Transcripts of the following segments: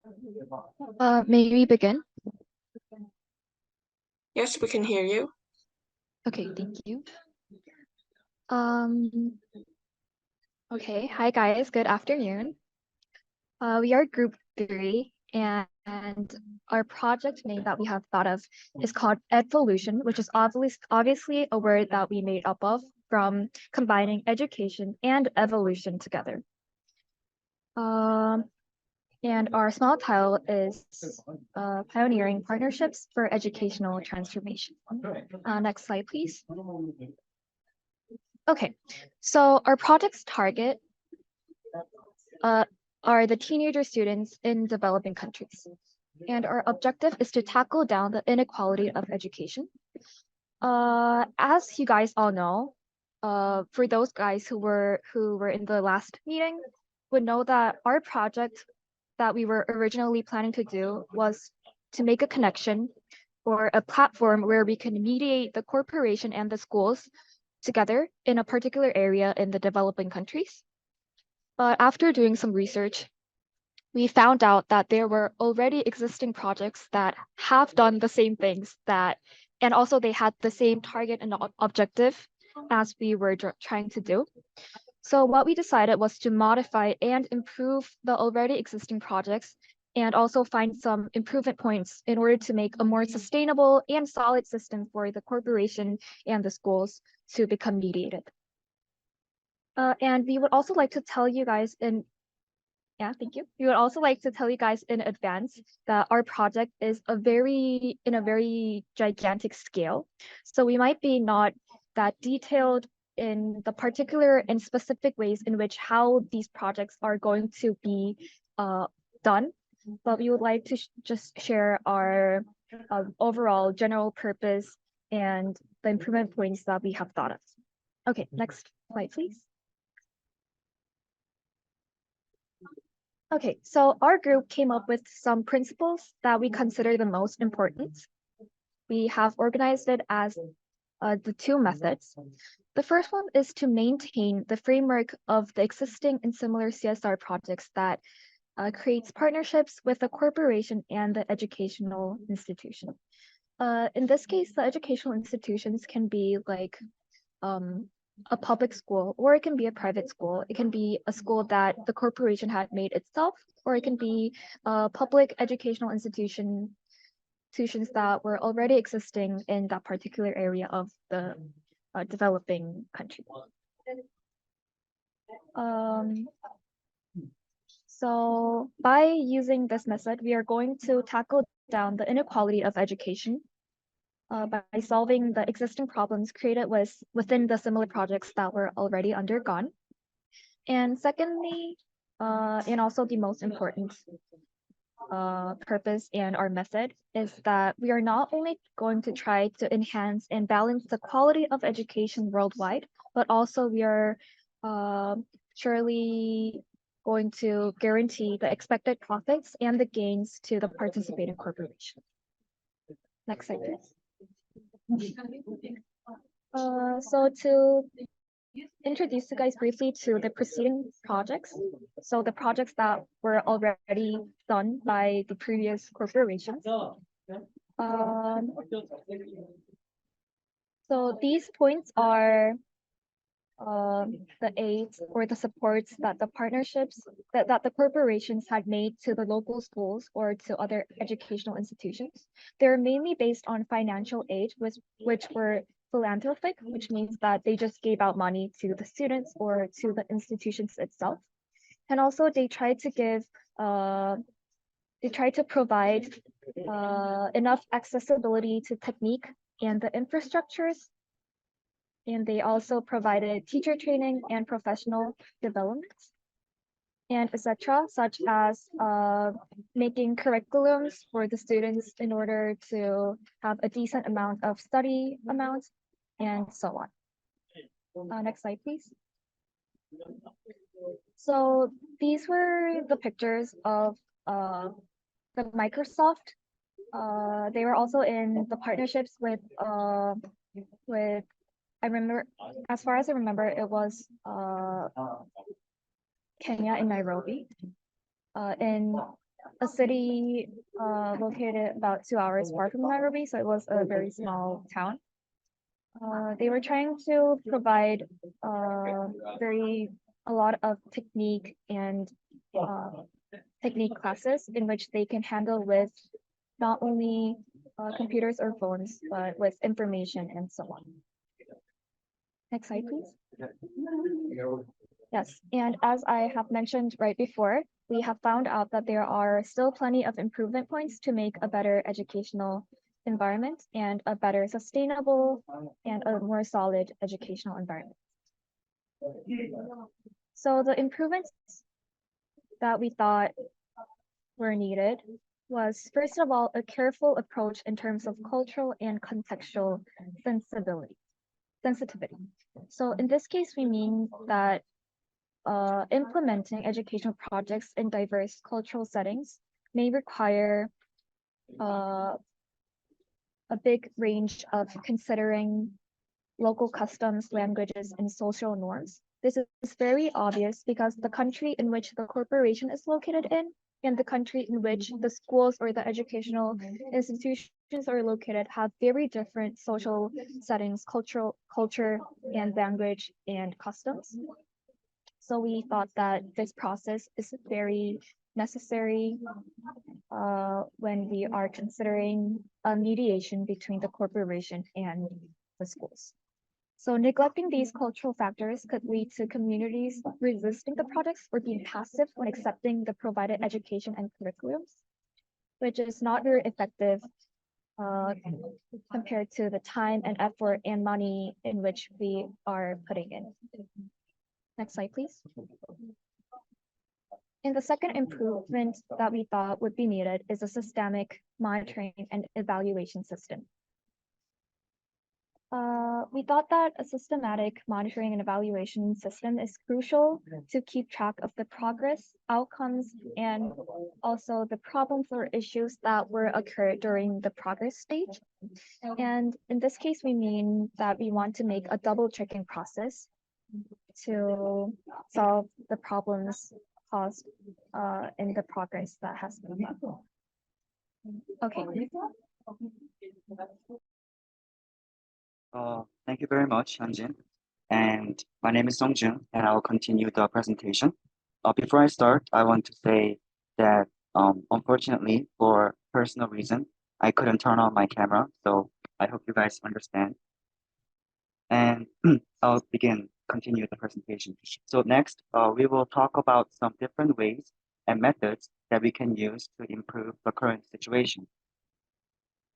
May we begin? Yes, we can hear you. Okay, thank you. Um, okay, hi guys, good afternoon. We are group 3 and our project name that we have thought of is called EdVolution, which is obviously a word that we made up of from combining education and evolution together. And our small title is Pioneering Partnerships for Educational Transformation. Next slide, please. Okay, so our project's target are the teenager students in developing countries. And our objective is to tackle down the inequality of education. As you guys all know, for those guys who were in the last meeting, would know that our project that we were originally planning to do was to make a connection or a platform where we can mediate the corporation and the schools together in a particular area in the developing countries. But after doing some research, we found out that there were already existing projects that have done the same things and also they had the same target and objective as we were trying to do. So what we decided was to modify and improve the already existing projects and also find some improvement points in order to make a more sustainable and solid system for the corporation and the schools to become mediated. And we would also like to tell you guys thank you. We would also like to tell you guys in advance that our project is in a very gigantic scale. So we might be not that detailed in the particular and specific ways in which how these projects are going to be done, but we would like to just share our overall general purpose and the improvement points that we have thought of. Okay, next slide, please. Okay, so our group came up with some principles that we consider the most important. We have organized it as the 2 methods. The first one is to maintain the framework of the existing and similar CSR projects that creates partnerships with the corporation and the educational institution. In this case, the educational institutions can be like a public school, or it can be a private school. It can be a school that the corporation had made itself, or it can be public educational institutions that were already existing in that particular area of the developing country. So by using this method, we are going to tackle down the inequality of education by solving the existing problems created within the similar projects that were already undergone. And secondly, and also the most important purpose and our method is that we are not only going to try to enhance and balance the quality of education worldwide, but also we are surely going to guarantee the expected profits and the gains to the participating corporation. Next slide, please. So to introduce you guys briefly to the preceding projects. So the projects that were already done by the previous corporations. So these points are the aids or the supports that the partnerships that the corporations had made to the local schools or to other educational institutions. They're mainly based on financial aid, which were philanthropic, which means that they just gave out money to the students or to the institutions itself. And also they try to provide enough accessibility to technique and the infrastructures. And they also provided teacher training and professional development and etc., such as making curriculums for the students in order to have a decent amount of study amounts and so on. Next slide, please. So these were the pictures of the Microsoft. They were also in the partnerships with I remember, as far as I remember, it was Kenya in Nairobi. In a city located about 2 hours far from Nairobi, so it was a very small town. They were trying to provide a lot of technique and technique classes in which they can handle with not only computers or phones, but with information and so on. Next slide, please. Yes, and as I have mentioned right before, we have found out that there are still plenty of improvement points to make a better educational environment and a better sustainable and a more solid educational environment. So the improvements that we thought were needed was, first of all, a careful approach in terms of cultural and contextual sensitivity. So in this case, we mean that implementing educational projects in diverse cultural settings may require a big range of considering local customs, languages, and social norms. This is very obvious because the country in which the corporation is located in and the country in which the schools or the educational institutions are located have very different social settings, culture, and language and customs. So we thought that this process is very necessary when we are considering a mediation between the corporation and the schools. So neglecting these cultural factors could lead to communities resisting the projects or being passive when accepting the provided education and curriculums, which is not very effective compared to the time and effort and money in which we are putting in. Next slide, please. And the second improvement that we thought would be needed is a systemic monitoring and evaluation system. We thought that a systematic monitoring and evaluation system is crucial to keep track of the progress, outcomes, and also the problems or issues that were occurred during the progress stage. And in this case, we mean that we want to make a double checking process to solve the problems caused in the progress that has been done. Okay. Thank you very much, Hyunjin. And my name is Songjun, and I will continue the presentation. Before I start, I want to say that unfortunately, for personal reason, I couldn't turn on my camera, so I hope you guys understand. And I'll continue the presentation. So next, we will talk about some different ways and methods that we can use to improve the current situation.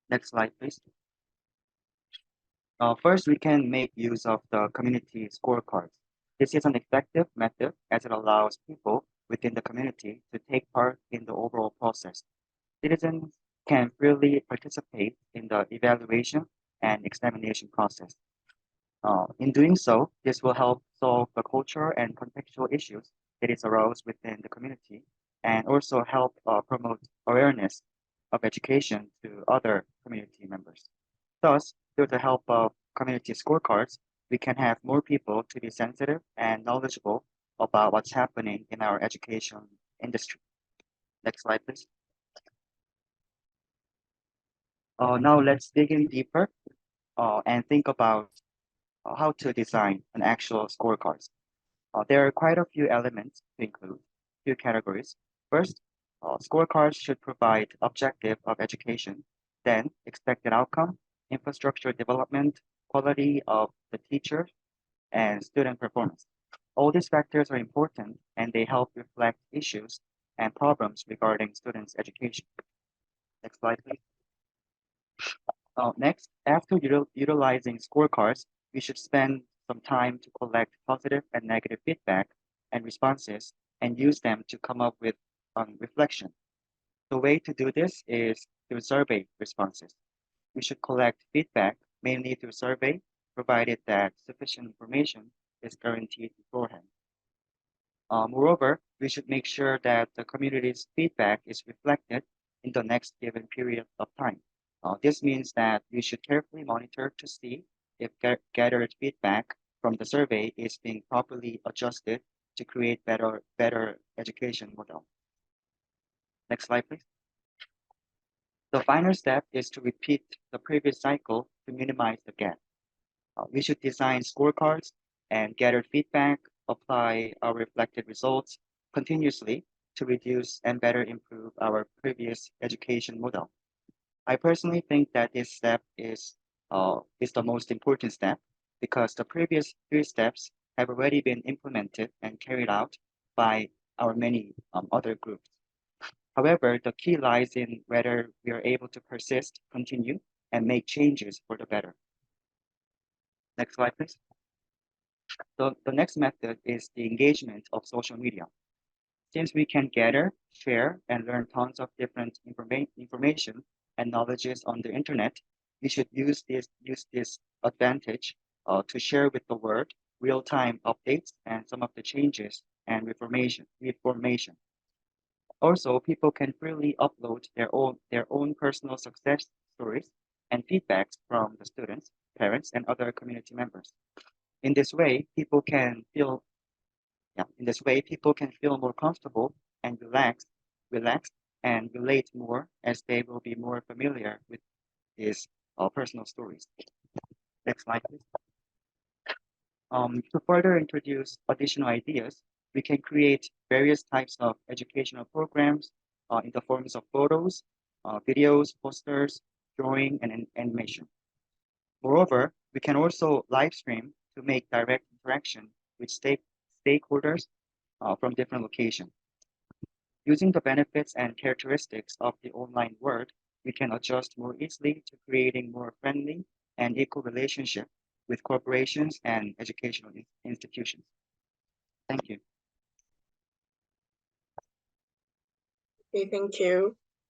Next slide, please. First, we can make use of the community scorecards. This is an effective method as it allows people within the community to take part in the overall process. Citizens can freely participate in the evaluation and examination process. In doing so, this will help solve the cultural and contextual issues that is arose within the community and also help promote awareness of education to other community members. Thus, through the help of community scorecards, we can have more people to be sensitive and knowledgeable about what's happening in our education industry. Next slide, please. Now let's dig in deeper and think about how to design an actual scorecards. There are quite a few elements to include, few categories. First, scorecards should provide objective of education, then expected outcome, infrastructure development, quality of the teacher, and student performance. All these factors are important and they help reflect issues and problems regarding students' education. Next slide, please. Next, after utilizing scorecards, we should spend some time to collect positive and negative feedback and responses and use them to come up with reflection. The way to do this is through survey responses. We should collect feedback mainly through survey, provided that sufficient information is guaranteed beforehand. Moreover, we should make sure that the community's feedback is reflected in the next given period of time. This means that we should carefully monitor to see if gathered feedback from the survey is being properly adjusted to create better education model. Next slide, please. The final step is to repeat the previous cycle to minimize the gap. We should design scorecards and gather feedback, apply our reflected results continuously to reduce and better improve our previous education model. I personally think that this step is the most important step because the previous 3 steps have already been implemented and carried out by our many other groups. However, the key lies in whether we are able to persist, continue, and make changes for the better. Next slide, please. The next method is the engagement of social media. Since we can gather, share, and learn tons of different information and knowledges on the internet, we should use this advantage to share with the world real-time updates and some of the changes and reformation. Also, people can freely upload their own personal success stories and feedbacks from the students, parents, and other community members. In this way, people can feel more comfortable and relaxed and relate more as they will be more familiar with these personal stories. Next slide, please. To further introduce additional ideas, we can create various types of educational programs in the forms of photos, videos, posters, drawing, and animation. Moreover, we can also live stream to make direct interaction with stakeholders from different locations. Using the benefits and characteristics of the online world, we can adjust more easily to creating more friendly and equal relationship with corporations and educational institutions. Thank you. Okay, thank you.